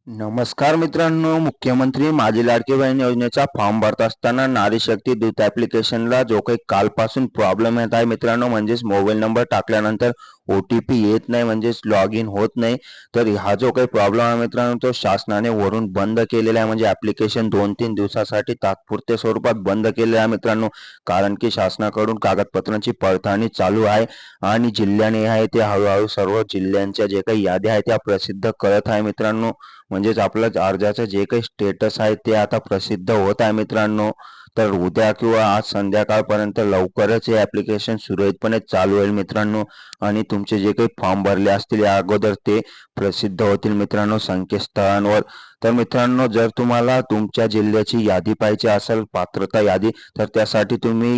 नमस्कार मित्रांनो, मुख्यमंत्री माझी लाडकी बहीण योजनेचा फॉर्म भरत असताना नारी शक्ती दूत ॲप्लिकेशनला जो काही कालपासून प्रॉब्लेम येत आहे मित्रांनो, म्हणजेच मोबाईल नंबर टाकल्यानंतर OTP येत नाही, म्हणजेच लॉग इन होत नाही. तर हा जो काही प्रॉब्लेम आहे मित्रांनो, तो शासनाने वरून बंद केलेला आहे. म्हणजे ॲप्लिकेशन 2-3 दिवसासाठी तात्पुरत्या स्वरूपात बंद केले आहे मित्रांनो, कारण की शासनाकडून कागदपत्रांची पडताळणी चालू आहे आणि जिल्ह्याने आहे ते हळूहळू सर्व जिल्ह्यांच्या जे काही याद्या आहेत त्या प्रसिद्ध करत आहे मित्रांनो. म्हणजेच आपलं अर्जाचं जे काही स्टेटस आहे ते आता प्रसिद्ध होत आहे मित्रांनो. तर उद्या किंवा आज संध्याकाळपर्यंत लवकरच हे ॲप्लिकेशन सुरळीतपणे चालू होईल मित्रांनो आणि तुमचे जे काही फॉर्म भरले असतील या अगोदर ते प्रसिद्ध होतील मित्रांनो संकेतस्थळांवर. तर मित्रांनो, जर तुम्हाला तुमच्या जिल्ह्याची यादी पाहिजे असेल, पात्रता यादी, तर त्यासाठी तुम्ही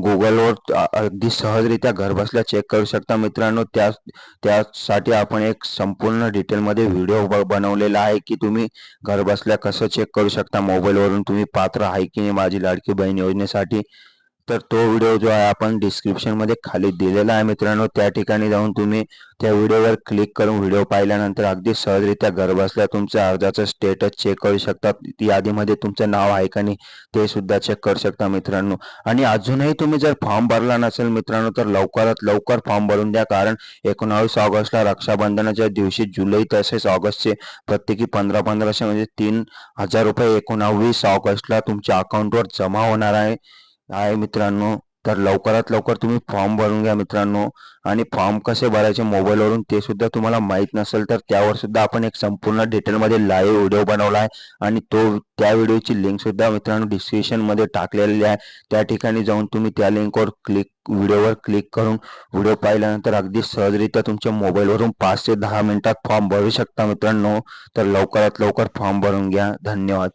गुगलवर अगदी सहजरित्या घरबसल्या चेक करू शकता मित्रांनो. त्यासाठी आपण एक संपूर्ण डिटेलमध्ये व्हिडिओ बनवलेला आहे की तुम्ही घरबसल्या कसं चेक करू शकता मोबाईलवरून तुम्ही पात्र आहे की नाही माझी लाडकी बहीण योजनेसाठी. तर तो व्हिडिओ जो आहे आपण डिस्क्रिप्शनमध्ये खाली दिलेला आहे मित्रांनो. त्या ठिकाणी जाऊन तुम्ही त्या व्हिडिओवर क्लिक करून व्हिडिओ पाहिल्यानंतर अगदी सहजरित्या घरबसल्या तुमच्या अर्जाचं स्टेटस चेक करू शकता. यादीमध्ये तुमचं नाव आहे का नाही ते सुद्धा चेक करू शकता मित्रांनो. आणि अजूनही तुम्ही जर फॉर्म भरला नसेल मित्रांनो तर लवकरात लवकर फॉर्म भरून द्या, कारण 19 ऑगस्टला रक्षाबंधनाच्या दिवशी जुलै तसेच ऑगस्टचे प्रत्येकी 1500 म्हणजे 3000 रुपये 19 ऑगस्टला तुमच्या अकाउंटवर जमा होणार आहे मित्रांनो. तर लवकरात लवकर तुम्ही फॉर्म भरून घ्या मित्रांनो. आणि फॉर्म कसे भरायचे मोबाईलवरून ते सुद्धा तुम्हाला माहीत नसेल तर त्यावर सुद्धा आपण एक संपूर्ण डिटेलमध्ये लाईव्ह व्हिडिओ बनवला आहे आणि त्या व्हिडिओची लिंक सुद्धा मित्रांनो डिस्क्रिप्शनमध्ये टाकलेली आहे. त्या ठिकाणी जाऊन तुम्ही त्या लिंकवर व्हिडिओवर क्लिक करून व्हिडिओ पाहिल्यानंतर अगदी सहजरित्या तुमच्या मोबाईलवरून 5 ते 10 मिनिटात फॉर्म भरू शकता मित्रांनो. तर लवकरात लवकर फॉर्म भरून घ्या. धन्यवाद.